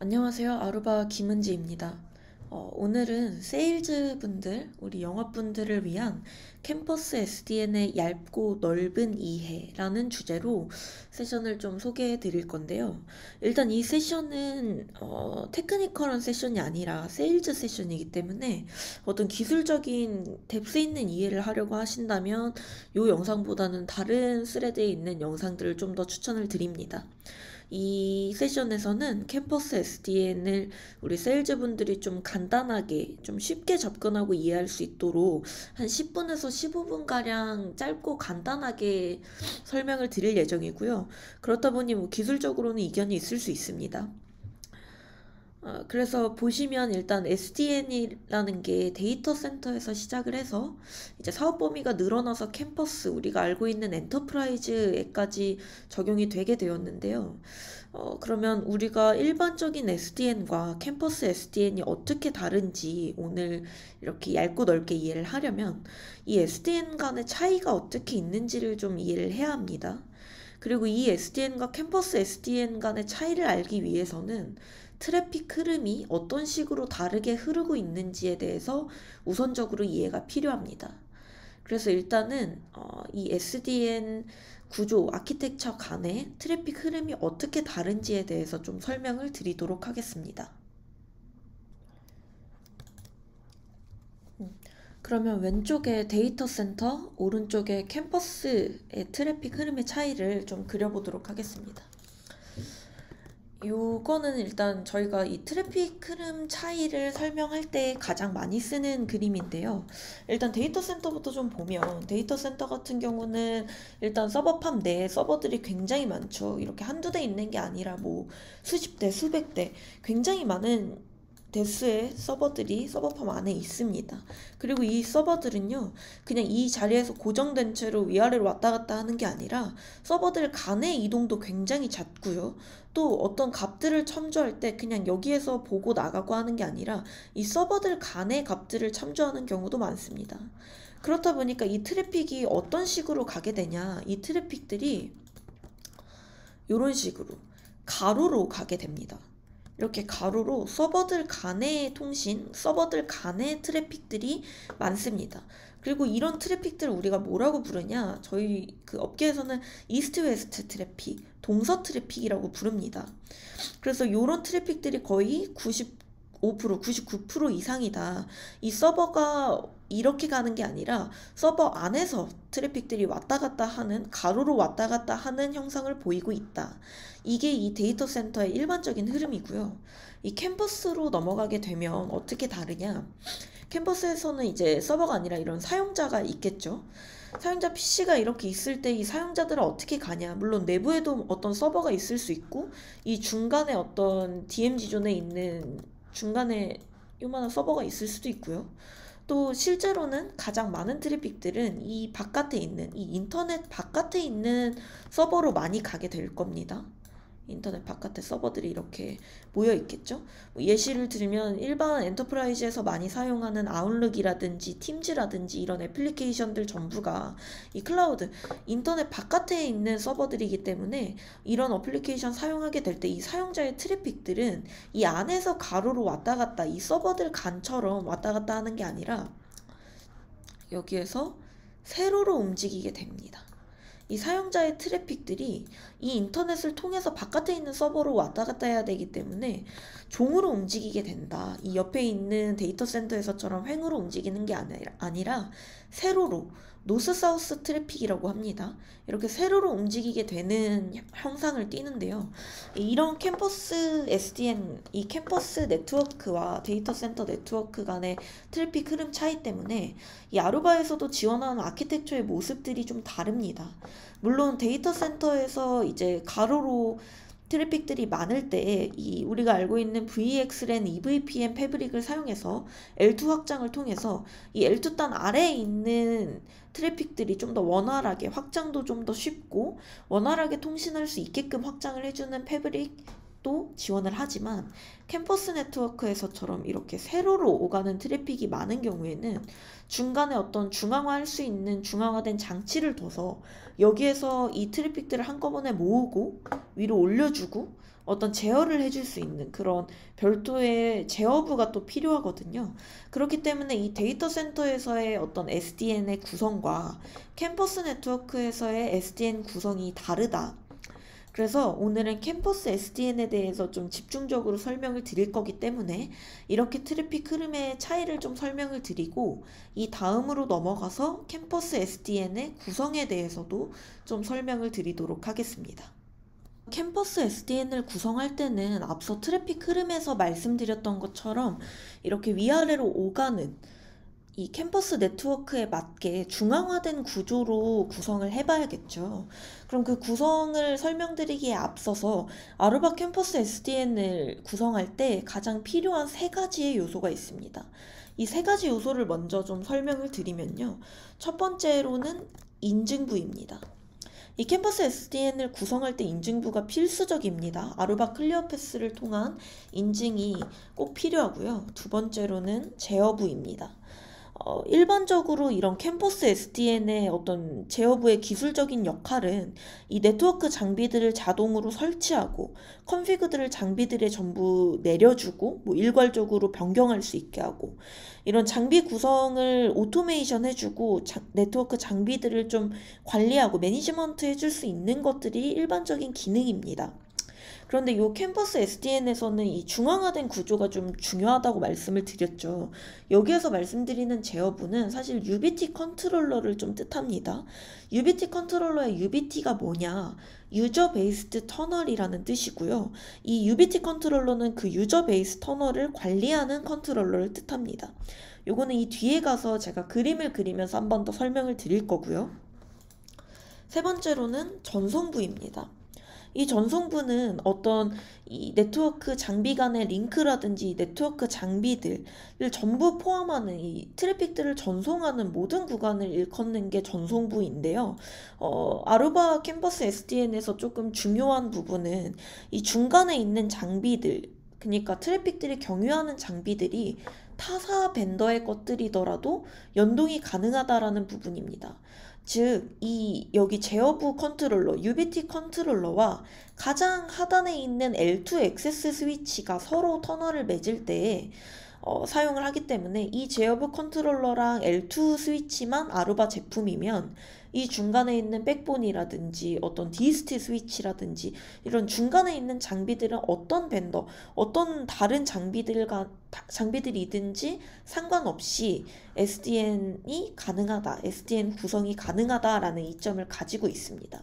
안녕하세요. 아루바 김은지입니다. 오늘은 세일즈 분들, 우리 영업분들을 위한 캠퍼스 SDN의 얇고 넓은 이해라는 주제로 세션을 좀 소개해 드릴 건데요. 일단 이 세션은 테크니컬한 세션이 아니라 세일즈 세션이기 때문에 어떤 기술적인 뎁스 있는 이해를 하려고 하신다면 이 영상보다는 다른 스레드에 있는 영상들을 좀 더 추천을 드립니다. 이 세션에서는 캠퍼스 SDN을 우리 세일즈 분들이 좀 간단하게, 좀 쉽게 접근하고 이해할 수 있도록 한 10분에서 15분가량 짧고 간단하게 설명을 드릴 예정이고요. 그렇다 보니 뭐 기술적으로는 이견이 있을 수 있습니다. 그래서 보시면 일단 SDN이라는 게 데이터 센터에서 시작을 해서 이제 사업 범위가 늘어나서 캠퍼스, 우리가 알고 있는 엔터프라이즈에까지 적용이 되게 되었는데요. 그러면 우리가 일반적인 SDN과 캠퍼스 SDN이 어떻게 다른지 오늘 이렇게 얇고 넓게 이해를 하려면 이 SDN 간의 차이가 어떻게 있는지를 좀 이해를 해야 합니다. 그리고 이 SDN과 캠퍼스 SDN 간의 차이를 알기 위해서는 트래픽 흐름이 어떤 식으로 다르게 흐르고 있는지에 대해서 우선적으로 이해가 필요합니다. 그래서 일단은 이 SDN 구조, 아키텍처 간의 트래픽 흐름이 어떻게 다른지에 대해서 좀 설명을 드리도록 하겠습니다. 그러면 왼쪽에 데이터 센터, 오른쪽에 캠퍼스의 트래픽 흐름의 차이를 좀 그려보도록 하겠습니다. 요거는 일단 저희가 이 트래픽 흐름 차이를 설명할 때 가장 많이 쓰는 그림인데요. 일단 데이터 센터부터 좀 보면 데이터 센터 같은 경우는 일단 서버팜 내에 서버들이 굉장히 많죠. 이렇게 한두 대 있는 게 아니라 뭐 수십 대, 수백 대 굉장히 많은 대수의 서버들이 서버팜 안에 있습니다. 그리고 이 서버들은요, 그냥 이 자리에서 고정된 채로 위아래로 왔다 갔다 하는 게 아니라 서버들 간의 이동도 굉장히 잦고요. 또 어떤 값들을 첨부할 때 그냥 여기에서 보고 나가고 하는 게 아니라 이 서버들 간의 값들을 참조하는 경우도 많습니다. 그렇다 보니까 이 트래픽이 어떤 식으로 가게 되냐, 이 트래픽들이 이런 식으로 가로로 가게 됩니다. 이렇게 가로로 서버들 간의 통신, 서버들 간의 트래픽들이 많습니다. 그리고 이런 트래픽들을 우리가 뭐라고 부르냐? 저희 그 업계에서는 이스트 웨스트 트래픽, 동서 트래픽이라고 부릅니다. 그래서 이런 트래픽들이 거의 95%, 99% 이상이다. 이 서버가 이렇게 가는 게 아니라 서버 안에서 트래픽들이 왔다 갔다 하는, 가로로 왔다 갔다 하는 형상을 보이고 있다. 이게 이 데이터 센터의 일반적인 흐름이고요. 이 캠퍼스로 넘어가게 되면 어떻게 다르냐? 캠퍼스에서는 이제 서버가 아니라 이런 사용자가 있겠죠. 사용자 PC가 이렇게 있을 때 이 사용자들은 어떻게 가냐? 물론 내부에도 어떤 서버가 있을 수 있고, 이 중간에 어떤 DMZ 존에 있는 중간에 요만한 서버가 있을 수도 있고요. 또 실제로는 가장 많은 트래픽들은 이 바깥에 있는, 이 인터넷 바깥에 있는 서버로 많이 가게 될 겁니다. 인터넷 바깥에 서버들이 이렇게 모여 있겠죠. 예시를 들면 일반 엔터프라이즈에서 많이 사용하는 아웃룩이라든지 팀즈라든지 이런 애플리케이션들 전부가 이 클라우드, 인터넷 바깥에 있는 서버들이기 때문에 이런 어플리케이션 사용하게 될 때 이 사용자의 트래픽들은 이 안에서 가로로 왔다 갔다, 이 서버들 간처럼 왔다 갔다 하는 게 아니라 여기에서 세로로 움직이게 됩니다. 이 사용자의 트래픽들이 이 인터넷을 통해서 바깥에 있는 서버로 왔다 갔다 해야 되기 때문에 종으로 움직이게 된다. 이 옆에 있는 데이터 센터에서처럼 횡으로 움직이는 게 아니라 세로로, 노스 사우스 트래픽이라고 합니다. 이렇게 세로로 움직이게 되는 형상을 띠는데요. 이런 캠퍼스 SDN, 이 캠퍼스 네트워크와 데이터 센터 네트워크 간의 트래픽 흐름 차이 때문에 이 아루바에서도 지원하는 아키텍처의 모습들이 좀 다릅니다. 물론 데이터 센터에서 이제 가로로 트래픽들이 많을 때 이 우리가 알고 있는 VXLAN EVPN 패브릭을 사용해서 L2 확장을 통해서 이 L2 단 아래에 있는 트래픽들이 좀 더 원활하게, 확장도 좀 더 쉽고 원활하게 통신할 수 있게끔 확장을 해주는 패브릭 트래픽도 지원을 하지만 캠퍼스 네트워크에서처럼 이렇게 세로로 오가는 트래픽이 많은 경우에는 중간에 어떤 중앙화할 수 있는 중앙화된 장치를 둬서 여기에서 이 트래픽들을 한꺼번에 모으고 위로 올려주고 어떤 제어를 해줄 수 있는 그런 별도의 제어부가 또 필요하거든요. 그렇기 때문에 이 데이터 센터에서의 어떤 SDN의 구성과 캠퍼스 네트워크에서의 SDN 구성이 다르다. 그래서 오늘은 캠퍼스 SDN에 대해서 좀 집중적으로 설명을 드릴 거기 때문에 이렇게 트래픽 흐름의 차이를 좀 설명을 드리고 이 다음으로 넘어가서 캠퍼스 SDN의 구성에 대해서도 좀 설명을 드리도록 하겠습니다. 캠퍼스 SDN을 구성할 때는 앞서 트래픽 흐름에서 말씀드렸던 것처럼 이렇게 위아래로 오가는 이 캠퍼스 네트워크에 맞게 중앙화된 구조로 구성을 해봐야겠죠. 그럼 그 구성을 설명드리기에 앞서서 아루바 캠퍼스 SDN을 구성할 때 가장 필요한 세 가지의 요소가 있습니다. 이 세 가지 요소를 먼저 좀 설명을 드리면요. 첫 번째로는 인증부입니다. 이 캠퍼스 SDN을 구성할 때 인증부가 필수적입니다. 아루바 클리어패스를 통한 인증이 꼭 필요하고요. 두 번째로는 제어부입니다. 일반적으로 이런 캠퍼스 SDN의 어떤 제어부의 기술적인 역할은 이 네트워크 장비들을 자동으로 설치하고 컨피그들을 장비들에 전부 내려주고 일괄적으로 변경할 수 있게 하고 이런 장비 구성을 오토메이션 해주고 네트워크 장비들을 좀 관리하고 매니지먼트 해줄 수 있는 것들이 일반적인 기능입니다. 그런데 이 캠퍼스 SDN에서는 이 중앙화된 구조가 좀 중요하다고 말씀을 드렸죠. 여기에서 말씀드리는 제어부는 사실 UBT 컨트롤러를 좀 뜻합니다. UBT 컨트롤러의 UBT가 뭐냐? 유저 베이스드 터널이라는 뜻이고요. 이 UBT 컨트롤러는 그 유저 베이스 터널을 관리하는 컨트롤러를 뜻합니다. 요거는 이 뒤에 가서 제가 그림을 그리면서 한 번 더 설명을 드릴 거고요. 세 번째로는 전송부입니다. 이 전송부는 어떤 이 네트워크 장비 간의 링크라든지 네트워크 장비들을 전부 포함하는 이 트래픽들을 전송하는 모든 구간을 일컫는 게 전송부인데요. 아루바 캠퍼스 SDN에서 조금 중요한 부분은 이 중간에 있는 장비들, 그러니까 트래픽들이 경유하는 장비들이 타사 벤더의 것들이더라도 연동이 가능하다라는 부분입니다. 즉, 여기 제어부 컨트롤러, UBT 컨트롤러와 가장 하단에 있는 L2 액세스 스위치가 서로 터널을 맺을 때 사용을 하기 때문에 이 제어부 컨트롤러랑 L2 스위치만 아루바 제품이면 이 중간에 있는 백본이라든지 어떤 DST 스위치라든지 이런 중간에 있는 장비들은 어떤 벤더, 어떤 다른 장비들이든지 상관없이 SDN이 가능하다, SDN 구성이 가능하다라는 이점을 가지고 있습니다.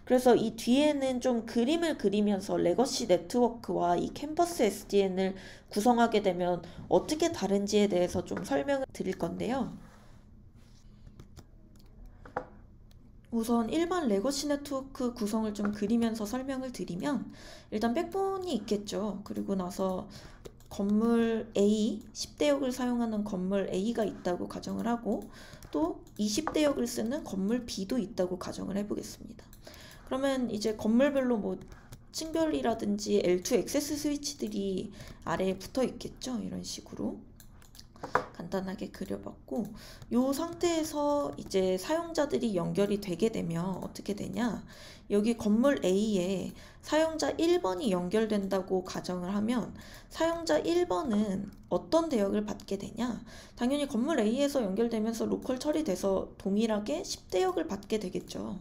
그래서 이 뒤에는 좀 그림을 그리면서 레거시 네트워크와 이 캠퍼스 SDN을 구성하게 되면 어떻게 다른지에 대해서 좀 설명을 드릴 건데요. 우선 일반 레거시 네트워크 구성을 좀 그리면서 설명을 드리면 일단 백본이 있겠죠. 그리고 나서 건물 A, 10대역을 사용하는 건물 A가 있다고 가정을 하고 또 20대역을 쓰는 건물 B도 있다고 가정을 해보겠습니다. 그러면 이제 건물별로 층별이라든지 L2 액세스 스위치들이 아래에 붙어 있겠죠. 이런 식으로 간단하게 그려봤고 이 상태에서 이제 사용자들이 연결이 되게 되면 어떻게 되냐, 여기 건물 A에 사용자 1번이 연결된다고 가정을 하면 사용자 1번은 어떤 대역을 받게 되냐, 당연히 건물 A에서 연결되면서 로컬 처리돼서 동일하게 10대역을 받게 되겠죠.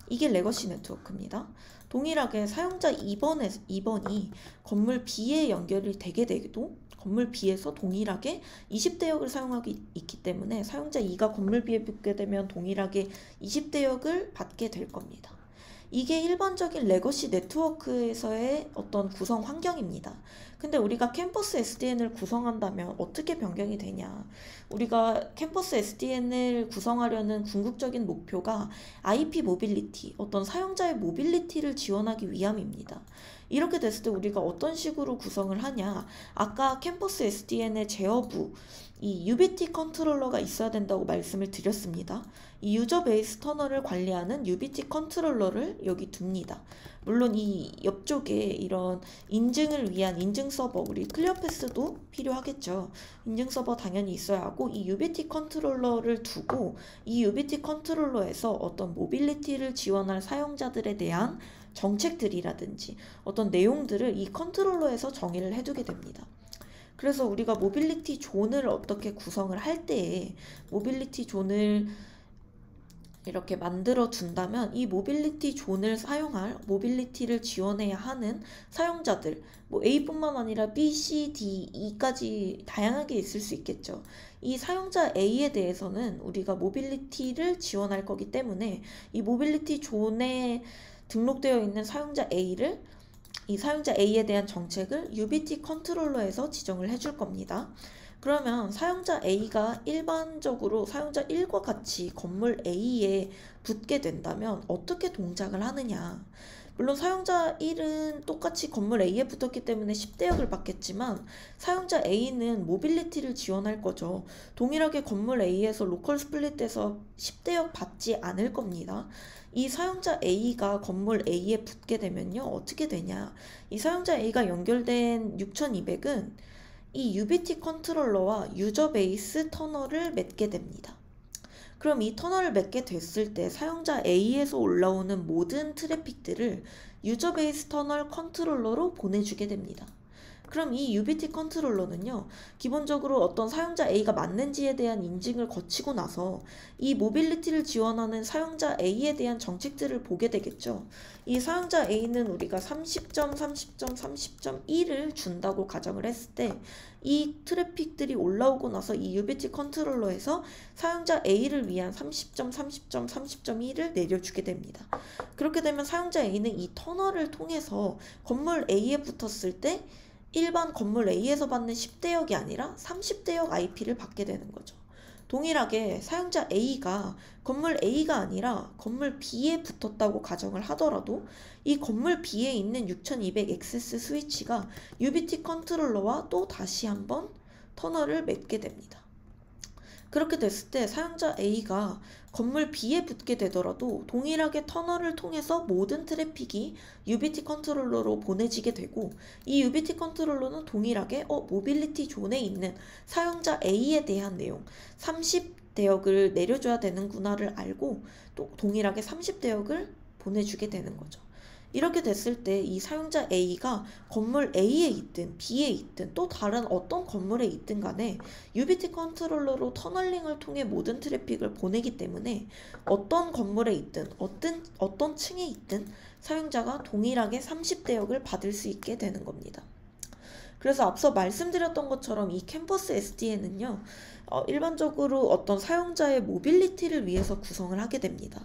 이게 레거시 네트워크입니다. 동일하게 사용자 2번이 건물 B에 연결이 되게 되도 건물 B에서 동일하게 20대역을 사용하고 있기 때문에 사용자 2가 건물 B에 붙게 되면 동일하게 20대역을 받게 될 겁니다. 이게 일반적인 레거시 네트워크에서의 어떤 구성 환경입니다. 근데 우리가 캠퍼스 SDN을 구성한다면 어떻게 변경이 되냐? 우리가 캠퍼스 SDN을 구성하려는 궁극적인 목표가 IP 모빌리티, 어떤 사용자의 모빌리티를 지원하기 위함입니다. 이렇게 됐을 때 우리가 어떤 식으로 구성을 하냐? 아까 캠퍼스 SDN의 제어부, 이 UBT 컨트롤러가 있어야 된다고 말씀을 드렸습니다. 이 유저 베이스 터널을 관리하는 UBT 컨트롤러를 여기 둡니다. 물론 이 옆쪽에 이런 인증을 위한 인증 서버, 우리 클리어패스도 필요하겠죠. 인증 서버 당연히 있어야 하고, 이 UBT 컨트롤러를 두고 이 UBT 컨트롤러에서 어떤 모빌리티를 지원할 사용자들에 대한 정책들이라든지 어떤 내용들을 이 컨트롤러에서 정의를 해두게 됩니다. 그래서 우리가 모빌리티 존을 어떻게 구성을 할 때에 모빌리티 존을 이렇게 만들어 둔다면 이 모빌리티 존을 사용할, 모빌리티를 지원해야 하는 사용자들, 뭐 A뿐만 아니라 B, C, D, E까지 다양하게 있을 수 있겠죠. 이 사용자 A에 대해서는 우리가 모빌리티를 지원할 거기 때문에 이 모빌리티 존에 등록되어 있는 사용자 A를, 이 사용자 A에 대한 정책을 UBT 컨트롤러에서 지정을 해줄 겁니다. 그러면 사용자 A가 일반적으로 사용자 1과 같이 건물 A에 붙게 된다면 어떻게 동작을 하느냐. 물론 사용자 1은 똑같이 건물 A에 붙었기 때문에 10대역을 받겠지만 사용자 A는 모빌리티를 지원할 거죠. 동일하게 건물 A에서 로컬 스플릿돼서 10대역 받지 않을 겁니다. 이 사용자 A가 건물 A에 붙게 되면요, 어떻게 되냐. 이 사용자 A가 연결된 6200은 이 UBT 컨트롤러와 유저 베이스 터널을 맺게 됩니다. 그럼 이 터널을 맺게 됐을 때 사용자 A에서 올라오는 모든 트래픽들을 유저 베이스 터널 컨트롤러로 보내주게 됩니다. 그럼 이 UBT 컨트롤러는요, 기본적으로 어떤 사용자 A가 맞는지에 대한 인증을 거치고 나서 이 모빌리티를 지원하는 사용자 A에 대한 정책들을 보게 되겠죠. 이 사용자 A는 우리가 30점, 30점, 30.1을 준다고 가정을 했을 때 이 트래픽들이 올라오고 나서 이 UBT 컨트롤러에서 사용자 A를 위한 30점, 30점, 30.1을 내려주게 됩니다. 그렇게 되면 사용자 A는 이 터널을 통해서 건물 A에 붙었을 때 일반 건물 A에서 받는 10대역이 아니라 30대역 IP를 받게 되는 거죠. 동일하게 사용자 A가 건물 A가 아니라 건물 B에 붙었다고 가정을 하더라도 이 건물 B에 있는 6200 액세스 스위치가 UBT 컨트롤러와 또 다시 한번 터널을 맺게 됩니다. 그렇게 됐을 때 사용자 A가 건물 B에 붙게 되더라도 동일하게 터널을 통해서 모든 트래픽이 UBT 컨트롤러로 보내지게 되고, 이 UBT 컨트롤러는 동일하게 모빌리티 존에 있는 사용자 A에 대한 내용 30대역을 내려줘야 되는구나를 알고 또 동일하게 30대역을 보내주게 되는 거죠. 이렇게 됐을 때 이 사용자 A가 건물 A에 있든 B에 있든 또 다른 어떤 건물에 있든 간에 UBT 컨트롤러로 터널링을 통해 모든 트래픽을 보내기 때문에 어떤 건물에 있든 어떤 층에 있든 사용자가 동일하게 30대역을 받을 수 있게 되는 겁니다. 그래서 앞서 말씀드렸던 것처럼 이 캠퍼스 SDN은요, 일반적으로 어떤 사용자의 모빌리티를 위해서 구성을 하게 됩니다.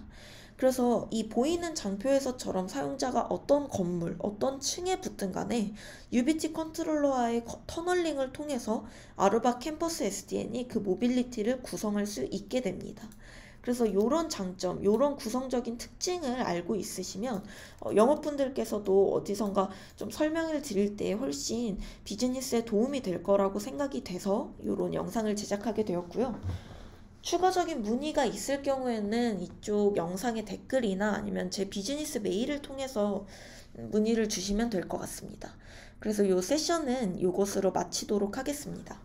그래서 이 보이는 장표에서처럼 사용자가 어떤 건물, 어떤 층에 붙든 간에 UBT 컨트롤러와의 터널링을 통해서 아루바 캠퍼스 SDN이 그 모빌리티를 구성할 수 있게 됩니다. 그래서 이런 장점, 이런 구성적인 특징을 알고 있으시면 영업분들께서도 어디선가 좀 설명을 드릴 때 훨씬 비즈니스에 도움이 될 거라고 생각이 돼서 이런 영상을 제작하게 되었고요. 추가적인 문의가 있을 경우에는 이쪽 영상의 댓글이나 아니면 제 비즈니스 메일을 통해서 문의를 주시면 될 것 같습니다. 그래서 이 세션은 이것으로 마치도록 하겠습니다.